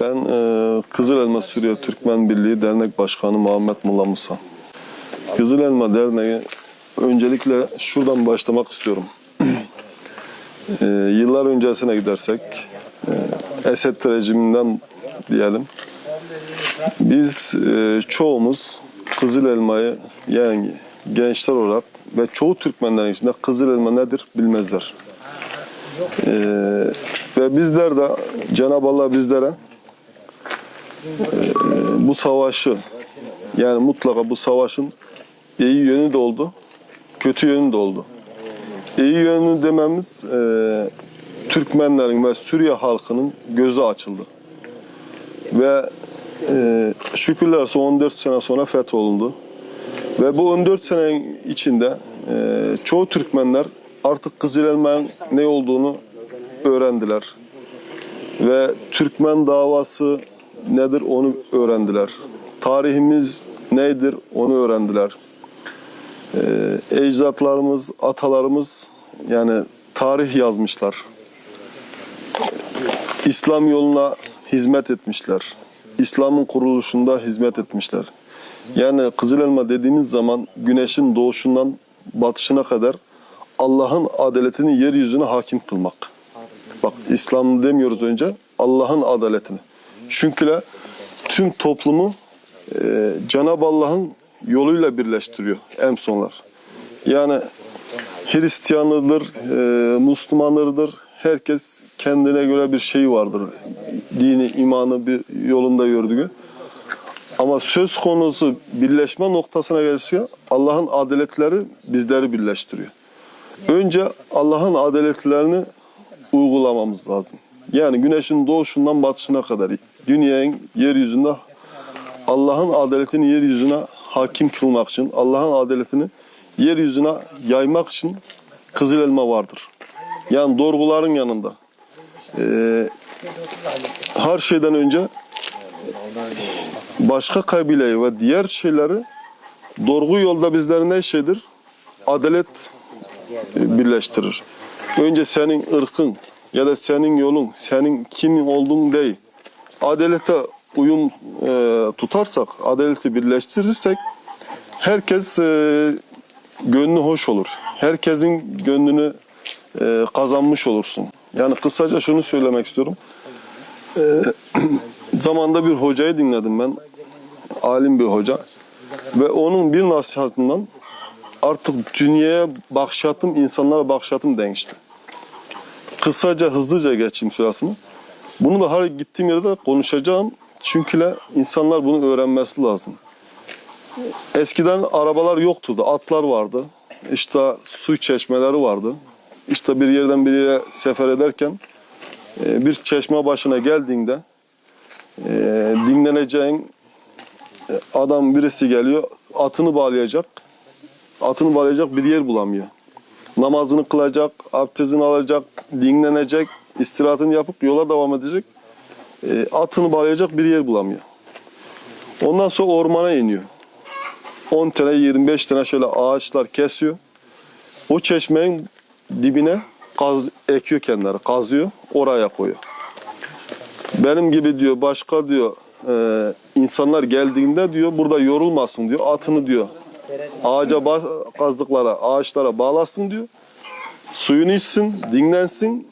Ben Kızıl Elma Suriye Türkmen Birliği Dernek Başkanı Muhammed Mulla Musa. Kızıl Elma Derneği öncelikle şuradan başlamak istiyorum. Yıllar öncesine gidersek Esed rejiminden diyelim. Biz çoğumuz Kızıl Elma'yı yani gençler olarak ve çoğu Türkmenlerin içinde Kızıl Elma nedir bilmezler. Ve bizler de Cenab-ı Allah bizlere bu savaşı yani mutlaka bu savaşın iyi yönü de oldu, kötü yönü de oldu. İyi yönü dememiz Türkmenlerin ve Suriye halkının gözü açıldı. Ve şükürler olsun 14 sene sonra fetholundu. Ve bu 14 senenin içinde çoğu Türkmenler artık Kızıl Elma'nın ne olduğunu öğrendiler. Ve Türkmen davası nedir onu öğrendiler. Tarihimiz nedir onu öğrendiler. Ecdatlarımız, atalarımız yani tarih yazmışlar. İslam yoluna hizmet etmişler. İslam'ın kuruluşunda hizmet etmişler. Yani Kızıl Elma dediğimiz zaman güneşin doğuşundan batışına kadar Allah'ın adaletini yeryüzüne hakim kılmak. Bak İslam demiyoruz önce, Allah'ın adaletini. Çünkü tüm toplumu Cenab-ı Allah'ın yoluyla birleştiriyor en sonlar. Yani Hristiyanıdır, Müslümanlarıdır. Herkes kendine göre bir şey vardır. Dini, imanı bir yolunda gördüğü. Ama söz konusu birleşme noktasına gelirse Allah'ın adaletleri bizleri birleştiriyor. Önce Allah'ın adaletlerini uygulamamız lazım. Yani güneşin doğuşundan batışına kadar dünyanın yeryüzünde Allah'ın adaletini yeryüzüne hakim kılmak için, Allah'ın adaletini yeryüzüne yaymak için Kızıl Elma vardır. Yani doğruların yanında. Her şeyden önce başka kabileyi ve diğer şeyleri doğru yolda bizlerin ne şeydir? Adalet birleştirir. Önce senin ırkın ya da senin yolun, senin kimin olduğun değil. Adalete uyum tutarsak, adaleti birleştirirsek herkes gönlü hoş olur. Herkesin gönlünü kazanmış olursun. Yani kısaca şunu söylemek istiyorum. Zamanda bir hocayı dinledim ben. Alim bir hoca. Ve onun bir nasihatından artık dünyaya bakışatım, insanlara bakışatım değişti. Kısaca, hızlıca geçeyim sırasını. Bunu da her gittiğim yerde konuşacağım. Çünkü insanlar bunu öğrenmesi lazım. Eskiden arabalar yoktu da atlar vardı. İşte su çeşmeleri vardı. İşte bir yerden bir yere sefer ederken bir çeşme başına geldiğinde dinleneceğin adam birisi geliyor, atını bağlayacak. Atını bağlayacak bir yer bulamıyor. Namazını kılacak, abdestini alacak, dinlenecek, istirahatını yapıp yola devam edecek. Atını bağlayacak bir yer bulamıyor. Ondan sonra ormana iniyor. 10 tane, 25 tane şöyle ağaçlar kesiyor. O çeşmenin dibine ekiyor kendileri, kazıyor, oraya koyuyor. Benim gibi diyor, başka diyor insanlar geldiğinde diyor, burada yorulmasın diyor, atını diyor, ağaca kazdıklara, ağaçlara bağlasın diyor. Suyunu içsin, dinlensin,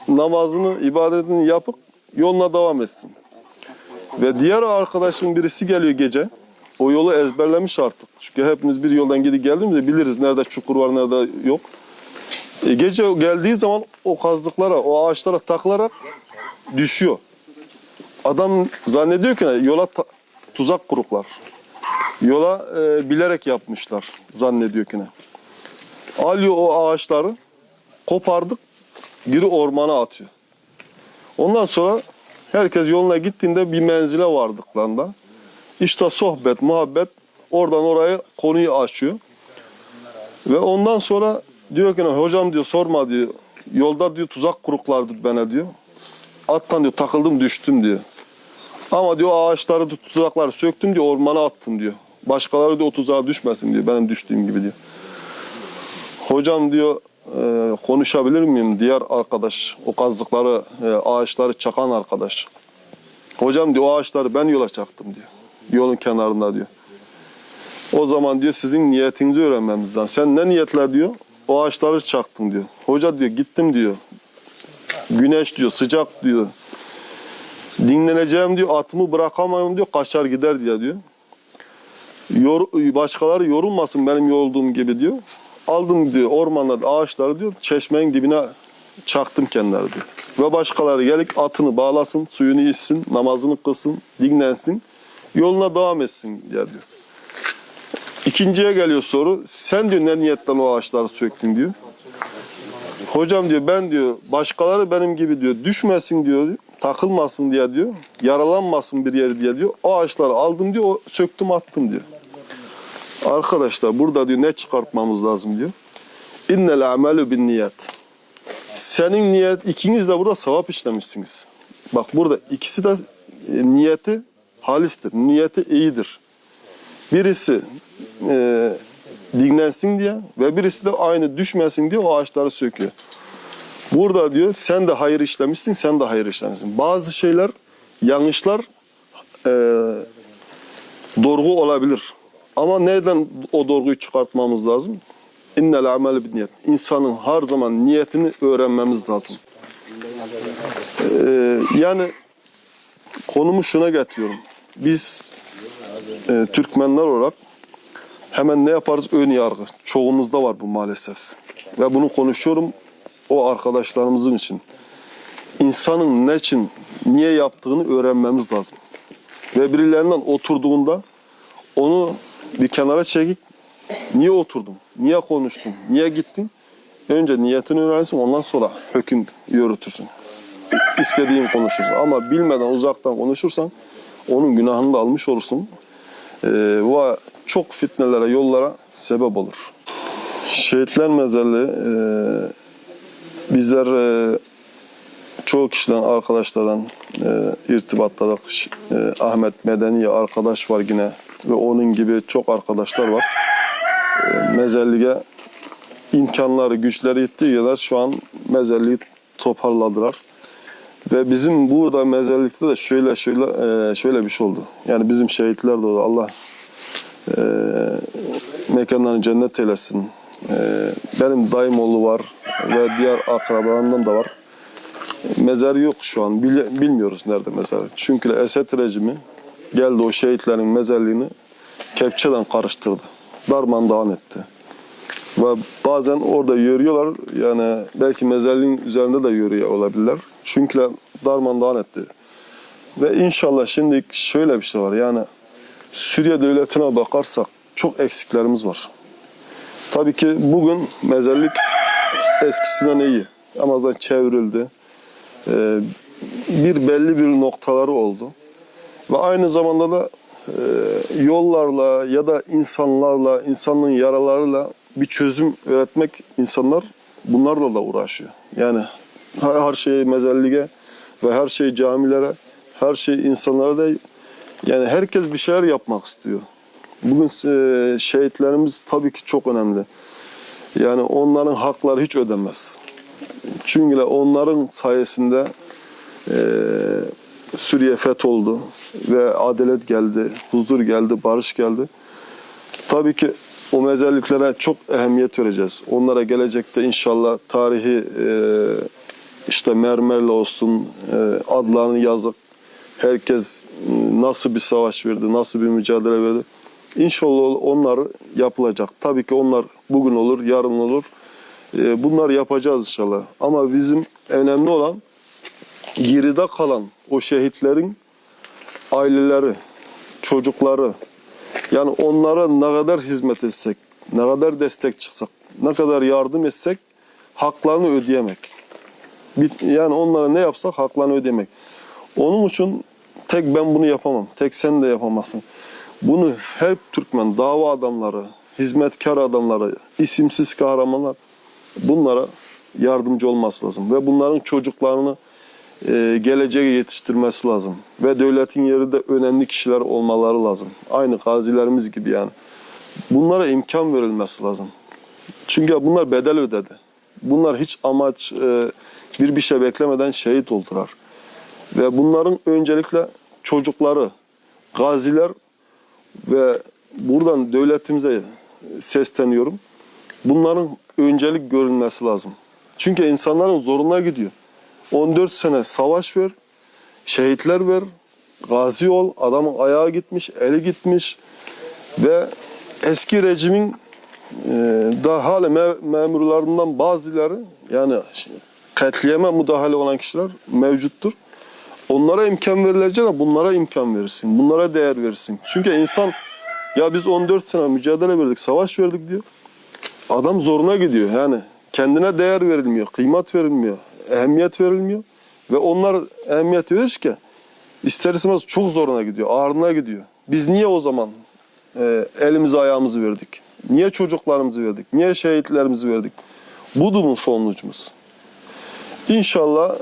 namazını, ibadetini yapıp yoluna devam etsin. Ve diğer arkadaşın birisi geliyor gece. O yolu ezberlemiş artık. Çünkü hepimiz bir yoldan gidip geldiğimizde biliriz nerede çukur var, nerede yok. Gece geldiği zaman o kazdıklara, o ağaçlara takılarak düşüyor. Adam zannediyor ki yola tuzak kuruklar. Yola bilerek yapmışlar zannediyor ki. Alıyor o ağaçları, kopardık, biri ormana atıyor. Ondan sonra herkes yoluna gittiğinde bir menzile vardıklarında işte sohbet, muhabbet oradan oraya konuyu açıyor. Ve ondan sonra diyor ki hocam diyor sorma diyor. Yolda diyor tuzak kuruklardı bana diyor. Attan diyor takıldım düştüm diyor. Ama diyor ağaçları tuzakları söktüm diyor ormana attım diyor. Başkaları diyor o tuzağa düşmesin diyor benim düştüğüm gibi diyor. Hocam diyor konuşabilir miyim diğer arkadaş o kazdıkları ağaçları çakan arkadaş. Hocam diyor o ağaçları ben yola çaktım diyor. Yolun kenarında diyor. O zaman diyor sizin niyetinizi öğrenmemiz lazım. Sen ne niyetler diyor? O ağaçları çaktın diyor. Hoca diyor gittim diyor. Güneş diyor, sıcak diyor. Dinleneceğim diyor, atımı bırakamam diyor, kaçar gider diyor. Başkaları yorulmasın benim yorulduğum gibi diyor. Aldım diyor ormanlarda ağaçları diyor, çeşmenin dibine çaktım kendileri diyor. Ve başkaları gelip atını bağlasın, suyunu içsin, namazını kılsın, dinlensin, yoluna devam etsin diyor. İkinciye geliyor soru. Sen diyor ne niyetten o ağaçları söktün diyor. Hocam diyor ben diyor başkaları benim gibi diyor düşmesin diyor, takılmasın diye diyor, yaralanmasın bir yer diye diyor. O ağaçları aldım diyor, söktüm attım diyor. Arkadaşlar burada diyor ne çıkartmamız lazım diyor. İnnel amelu bin niyet. Senin niyet, ikiniz de burada sevap işlemişsiniz. Bak burada ikisi de niyeti halistir, niyeti iyidir. Birisi dinlensin diye ve birisi de aynı düşmesin diye o ağaçları söküyor. Burada diyor sen de hayır işlemişsin, sen de hayır işlemişsin. Bazı şeyler, yanlışlar doğru olabilir. Ama nereden o doğruyu çıkartmamız lazım? İnnel amel bin niyet. İnsanın her zaman niyetini öğrenmemiz lazım. Yani konumu şuna getiriyorum. Biz Türkmenler olarak hemen ne yaparız? Ön yargı. Çoğumuzda var bu maalesef. Ve bunu konuşuyorum o arkadaşlarımızın için. İnsanın ne için, niye yaptığını öğrenmemiz lazım. Ve birilerinden oturduğunda onu bir kenara çekip niye oturdun, niye konuştun, niye gittin? Önce niyetini öğrensin, ondan sonra hüküm yürütürsün. İstediğin konuşursun. Ama bilmeden uzaktan konuşursan onun günahını da almış olursun. Ve çok fitnelere, yollara sebep olur. Şehitler mezarlığı bizler çoğu kişiden, arkadaşlardan irtibattadık. Ahmet Medeni arkadaş var yine ve onun gibi çok arkadaşlar var. Mezarlığa imkanları, güçleri yettiği kadar şu an mezarlığı toparladılar. Ve bizim burada mezarlıkta da şöyle bir şey oldu. Yani bizim şehitler de oldu. Allah mekanlarını cennet eylesin. Benim dayımoğlu var ve diğer akrabalarımdan da var. Mezar yok şu an. Bilmiyoruz nerede mezar. Çünkü Esed rejimi geldi o şehitlerin mezarlığını kepçeden karıştırdı. Darmadağın etti. Ve bazen orada yürüyorlar. Yani belki mezarlığın üzerinde de yürüyor olabilirler. Çünkü darmadağın etti. Ve inşallah şimdi şöyle bir şey var. Yani Suriye devletine bakarsak çok eksiklerimiz var. Tabii ki bugün mezarlık eskisinden iyi. Ramazan çevrildi. Belli bir noktaları oldu. Ve aynı zamanda da yollarla ya da insanlarla, insanlığın yaralarıyla bir çözüm üretmek insanlar bunlarla da uğraşıyor. Yani her şey mezarlığa ve her şey camilere, her şey insanlara da yani herkes bir şeyler yapmak istiyor. Bugün şehitlerimiz tabii ki çok önemli. Yani onların hakları hiç ödenmez. Çünkü onların sayesinde Suriye fetholdu ve adalet geldi, huzur geldi, barış geldi. Tabii ki o mezarlıklara çok ehemmiyet vereceğiz. Onlara gelecekte inşallah tarihi işte mermerle olsun adlarını yazıp herkes nasıl bir savaş verdi, nasıl bir mücadele verdi. İnşallah onlar yapılacak. Tabii ki onlar bugün olur, yarın olur. Bunları yapacağız inşallah. Ama bizim önemli olan geride kalan o şehitlerin aileleri, çocukları, yani onlara ne kadar hizmet etsek, ne kadar destek çıksak, ne kadar yardım etsek haklarını ödeyemek. Yani onlara ne yapsak haklarını ödeyemek. Onun için tek ben bunu yapamam, tek sen de yapamazsın. Bunu her Türkmen, dava adamları, hizmetkar adamları, isimsiz kahramanlar bunlara yardımcı olması lazım. Ve bunların çocuklarını geleceğe yetiştirmesi lazım. Ve devletin yerinde önemli kişiler olmaları lazım. Aynı gazilerimiz gibi yani. Bunlara imkan verilmesi lazım. Çünkü bunlar bedel ödedi. Bunlar hiç amaç bir şey beklemeden şehit oldular. Ve bunların öncelikle çocukları, gaziler ve buradan devletimize sesleniyorum. Bunların öncelik görülmesi lazım. Çünkü insanların zoruna gidiyor. 14 sene savaş ver, şehitler ver, gazi ol, adamın ayağı gitmiş, eli gitmiş ve eski rejimin daha hala memurlarından bazıları, yani katliama müdahale olan kişiler mevcuttur. Onlara imkan verileceğine bunlara imkan verirsin, bunlara değer verirsin. Çünkü insan, ya biz 14 sene mücadele verdik, savaş verdik diyor. Adam zoruna gidiyor. Yani kendine değer verilmiyor, kıymet verilmiyor, ehemmiyet verilmiyor. Ve onlar ehemmiyet verirken ister istemez çok zoruna gidiyor, ağrına gidiyor. Biz niye o zaman elimizi ayağımızı verdik? Niye çocuklarımızı verdik? Niye şehitlerimizi verdik? Budur mu sonucumuz? İnşallah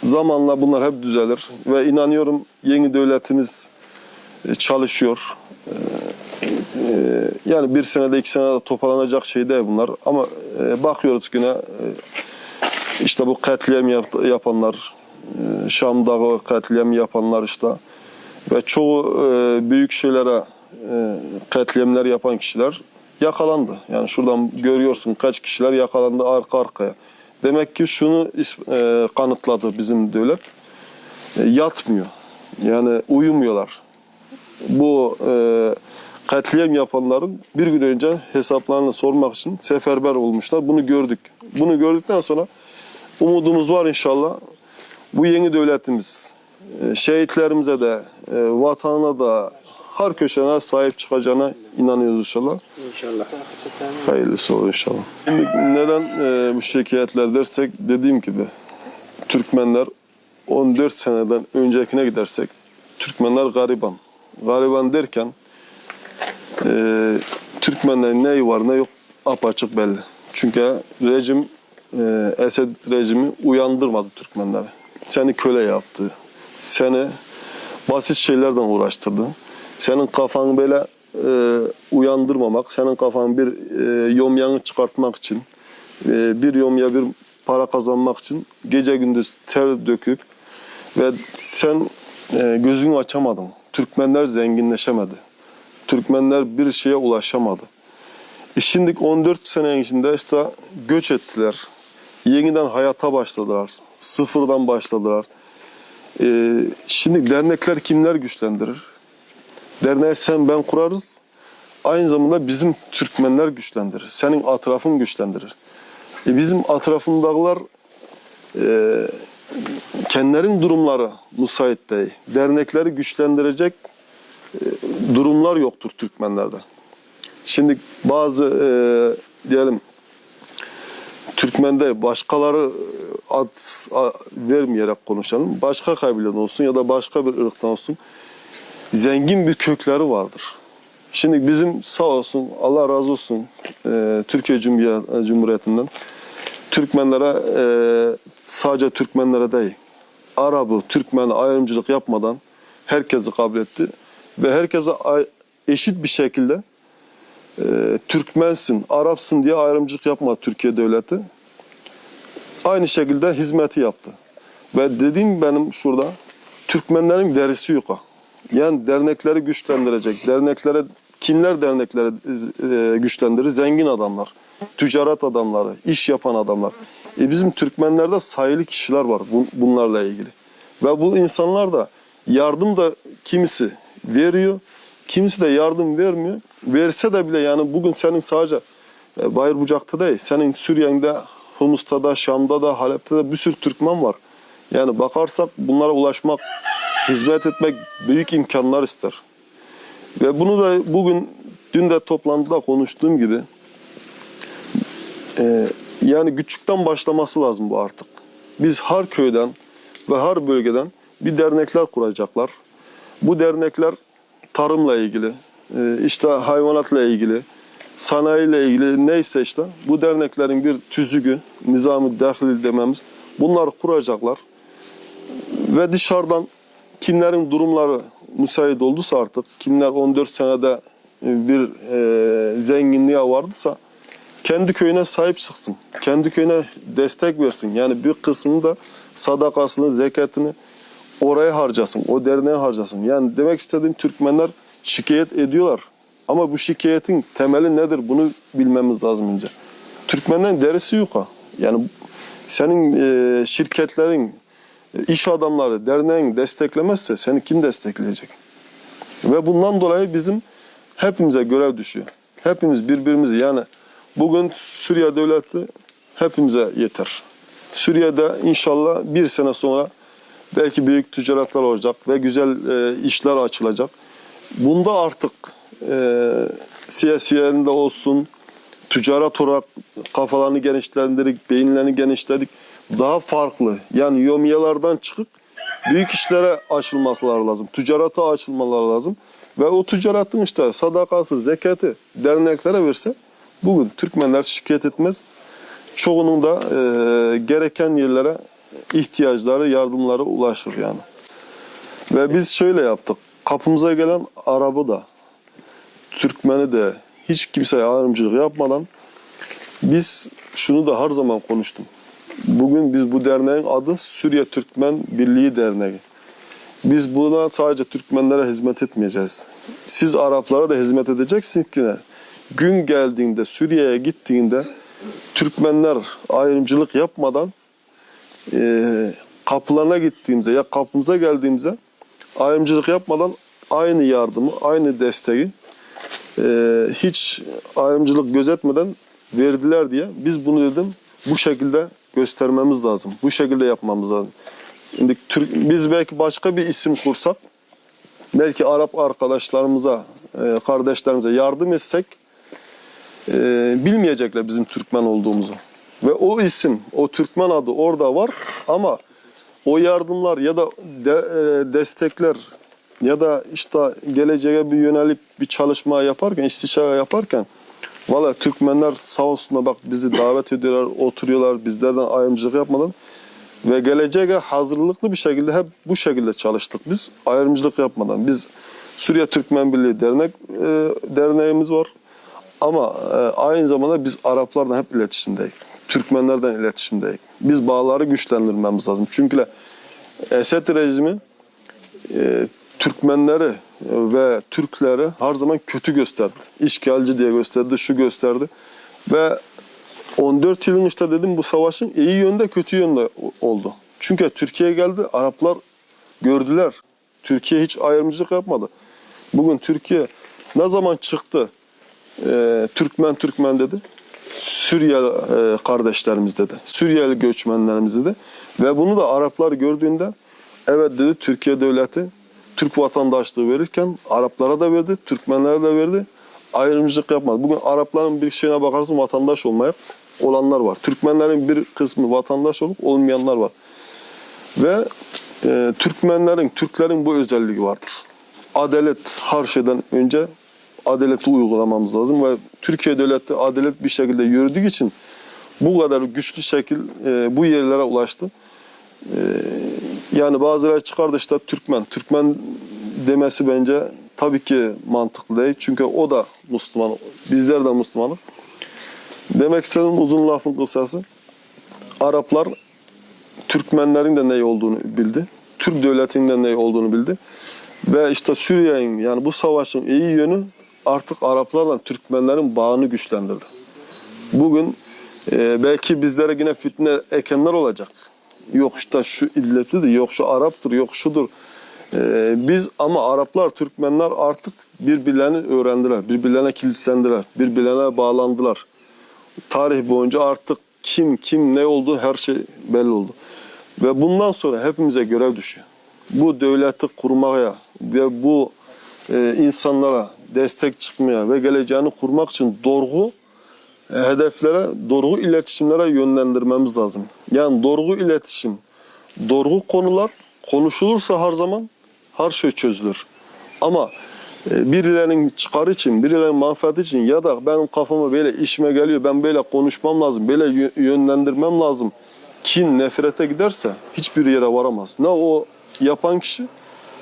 zamanla bunlar hep düzelir. Ve inanıyorum yeni devletimiz çalışıyor. Yani bir senede 2 senede toparlanacak şey değil bunlar. Ama bakıyoruz yine işte bu katliam yapanlar, Şam'da katliam yapanlar işte ve çoğu büyük şeylere katliamlar yapan kişiler yakalandı. Yani şuradan görüyorsun kaç kişiler yakalandı arka arkaya. Demek ki şunu kanıtladı bizim devlet. Yatmıyor. Yani uyumuyorlar. Bu katliam yapanların bir gün önce hesaplarını sormak için seferber olmuşlar. Bunu gördük. Bunu gördükten sonra umudumuz var inşallah. Bu yeni devletimiz şehitlerimize de, vatanına da, her köşene sahip çıkacağına inanıyoruz inşallah. İnşallah. Hayırlısı olur inşallah. Şimdi neden bu şikayetler dersek, dediğim gibi Türkmenler 14 seneden öncekine gidersek Türkmenler gariban. Gariban derken Türkmenlerin neyi var ne yok apaçık belli. Çünkü rejim, Esed rejimi uyandırmadı Türkmenleri. Seni köle yaptı. Seni basit şeylerden uğraştırdı. Senin kafanı böyle uyandırmamak, senin kafanı bir yomyanı çıkartmak için, bir yomya bir para kazanmak için gece gündüz ter döküp ve sen gözünü açamadın. Türkmenler zenginleşemedi. Türkmenler bir şeye ulaşamadı. Şimdi 14 sene içinde işte göç ettiler. Yeniden hayata başladılar. Sıfırdan başladılar. Şimdi dernekler kimler güçlendirir? Derneği sen ben kurarız. Aynı zamanda bizim Türkmenler güçlendirir. Senin atrafın güçlendirir. Bizim atrafındakiler kendilerinin durumları müsait değil. Dernekleri güçlendirecek durumlar yoktur Türkmenlerde. Şimdi bazı diyelim Türkmen'de başkaları ad vermeyerek konuşalım. Başka kabileden olsun ya da başka bir ırktan olsun zengin bir kökleri vardır. Şimdi bizim sağ olsun Allah razı olsun Türkiye Cumhuriyeti'nden Türkmenlere sadece Türkmenlere değil Arap'ı, Türkmen'e ayrımcılık yapmadan herkesi kabul etti ve herkese eşit bir şekilde Türkmensin, Arapsın diye ayrımcılık yapmadı Türkiye devleti. Aynı şekilde hizmeti yaptı. Ve dediğim benim şurada Türkmenlerin derisi yok. Yani dernekleri güçlendirecek. Kimler dernekleri güçlendirir? Zengin adamlar, ticaret adamları, iş yapan adamlar. Bizim Türkmenlerde sayılı kişiler var bunlarla ilgili. Ve bu insanlar da yardım da kimisi veriyor, kimisi de yardım vermiyor. Verse de bile yani bugün senin sadece Bayırbucak'ta değil, senin Suriye'de, Humus'ta da, Şam'da da, Halep'te de bir sürü Türkmen var. Yani bakarsak bunlara ulaşmak, hizmet etmek büyük imkanlar ister. Ve bunu da bugün, dün de toplantıda konuştuğum gibi yani küçükten başlaması lazım bu artık. Biz her köyden ve her bölgeden bir dernekler kuracaklar. Bu dernekler tarımla ilgili, işte hayvanatla ilgili, sanayiyle ilgili neyse işte bu derneklerin bir tüzüğü, nizam-ı dahil dememiz bunları kuracaklar. Ve dışarıdan kimlerin durumları müsait olduysa artık, kimler 14 senede bir zenginliğe vardıysa kendi köyüne sahip çıksın. Kendi köyüne destek versin. Yani bir kısmını da sadakasını, zekatını oraya harcasın, o derneğe harcasın. Yani demek istediğim, Türkmenler şikayet ediyorlar. Ama bu şikayetin temeli nedir? Bunu bilmemiz lazım önce. Türkmenlerin derisi yok ha. Yani senin şirketlerin, iş adamları, derneğin desteklemezse seni kim destekleyecek? Ve bundan dolayı bizim hepimize görev düşüyor. Hepimiz birbirimizi, yani bugün Suriye devleti hepimize yeter. Suriye'de inşallah bir sene sonra belki büyük ticaretler olacak ve güzel işler açılacak. Bunda artık siyasilerinde olsun, ticaret olarak kafalarını genişlendirdik, beyinlerini genişledik. Daha farklı, yani yomiyelerden çıkıp büyük işlere açılmaları lazım. Ticarete açılmaları lazım. Ve o ticaretin işte sadakası, zekatı derneklere verse bugün Türkmenler şikayet etmez. Çoğunun da gereken yerlere ihtiyaçları, yardımları ulaşır yani. Ve biz şöyle yaptık. Kapımıza gelen Arap'ı da, Türkmen'i de hiç kimseye ayrımcılık yapmadan biz şunu da her zaman konuştum. Bugün biz bu derneğin adı Suriye Türkmen Birliği Derneği. Biz buna sadece Türkmenlere hizmet etmeyeceğiz. Siz Araplara da hizmet edeceksiniz ki gün geldiğinde, Suriye'ye gittiğinde Türkmenler ayrımcılık yapmadan kapılarına gittiğimizde ya kapımıza geldiğimizde ayrımcılık yapmadan aynı yardımı, aynı desteği hiç ayrımcılık gözetmeden verdiler diye biz bunu dedim bu şekilde göstermemiz lazım. Bu şekilde yapmamız lazım. Şimdi biz belki başka bir isim kursak, belki Arap arkadaşlarımıza, kardeşlerimize yardım etsek bilmeyecekler bizim Türkmen olduğumuzu. Ve o isim, o Türkmen adı orada var ama o yardımlar ya da destekler ya da işte geleceğe bir yönelik bir çalışma yaparken, istişare yaparken valla Türkmenler sağ olsunlar bak bizi davet ediyorlar, oturuyorlar bizlerden ayrımcılık yapmadan ve geleceğe hazırlıklı bir şekilde hep bu şekilde çalıştık biz ayrımcılık yapmadan. Biz Suriye Türkmen Birliği derneğimiz var ama aynı zamanda biz Araplarla hep iletişimdeyiz. Türkmenlerden iletişimdeyiz. Biz bağları güçlendirmemiz lazım. Çünkü Esed rejimi Türkmenleri ve Türkleri her zaman kötü gösterdi. İşgalci diye gösterdi, şu gösterdi. Ve 14 yılın işte dedim bu savaşın iyi yönde kötü yönde oldu. Çünkü Türkiye'ye geldi, Araplar gördüler. Türkiye hiç ayrımcılık yapmadı. Bugün Türkiye ne zaman çıktı Türkmen dedi. Suriyeli kardeşlerimiz dedi. Suriyeli göçmenlerimiz dedi. Ve bunu da Araplar gördüğünde evet dedi Türkiye devleti Türk vatandaşlığı verirken Araplara da verdi, Türkmenlere de verdi. Ayrımcılık yapmadı. Bugün Arapların bir şeyine bakarsın vatandaş olmayıp olanlar var. Türkmenlerin bir kısmı vatandaş olup olmayanlar var. Ve Türklerin bu özelliği vardır. Adalet her şeyden önce adaleti uygulamamız lazım ve Türkiye devleti adalet bir şekilde yürüdüğü için bu kadar güçlü şekil bu yerlere ulaştı. Yani bazıları çıkardı işte Türkmen demesi bence tabii ki mantıklı değil. Çünkü o da Müslüman, bizler de Müslümanız. Demek istediğim uzun lafın kısası, Araplar Türkmenlerin de ne olduğunu bildi. Türk devletinin de ne olduğunu bildi. Ve işte Suriye'nin yani bu savaşın iyi yönü artık Araplarla Türkmenlerin bağını güçlendirdi. Bugün belki bizlere yine fitne ekenler olacak. Yok işte şu illetlidir, yok şu Arap'tır, yok şudur. Biz ama Araplar, Türkmenler artık birbirlerini öğrendiler, birbirlerine kilitlendiler, birbirlerine bağlandılar. Tarih boyunca artık kim ne oldu her şey belli oldu. Ve bundan sonra hepimize görev düşüyor. Bu devleti kurmaya ve bu insanlara destek çıkmaya ve geleceğini kurmak için doğru hedeflere, doğru iletişimlere yönlendirmemiz lazım. Yani doğru iletişim, doğru konular konuşulursa her zaman her şey çözülür. Ama birilerinin çıkarı için, birilerinin manfaati için ya da benim kafama böyle işime geliyor, ben böyle konuşmam lazım, böyle yönlendirmem lazım. Kin, nefrete giderse hiçbir yere varamaz. Ne o yapan kişi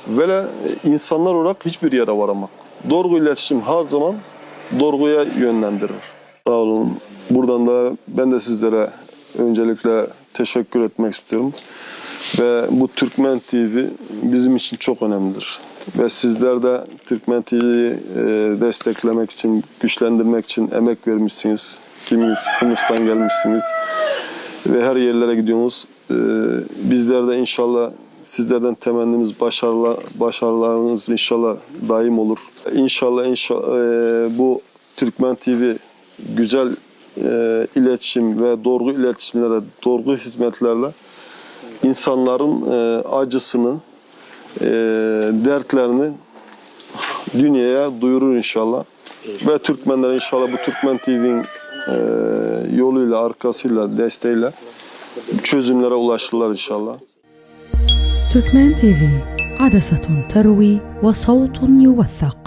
ve insanlar olarak hiçbir yere varamaz. Doğru iletişim her zaman doğruya yönlendirir. Sağ olun. Buradan da ben de sizlere öncelikle teşekkür etmek istiyorum. Ve bu Türkmen TV bizim için çok önemlidir. Ve sizler de Türkmen TV'yi desteklemek için, güçlendirmek için emek vermişsiniz. Kiminiz Humus'tan gelmişsiniz ve her yerlere gidiyorsunuz. Bizler de inşallah sizlerden temennimiz başarılarınız inşallah daim olur. İnşallah bu Türkmen TV güzel iletişim ve doğru iletişimlerle, doğru hizmetlerle insanların acısını, dertlerini dünyaya duyurur inşallah. Ve Türkmenler inşallah bu Türkmen TV'nin yoluyla, arkasıyla, desteğiyle çözümlere ulaşırlar inşallah. تركمان تيفي عدسة تروي وصوت يوثق.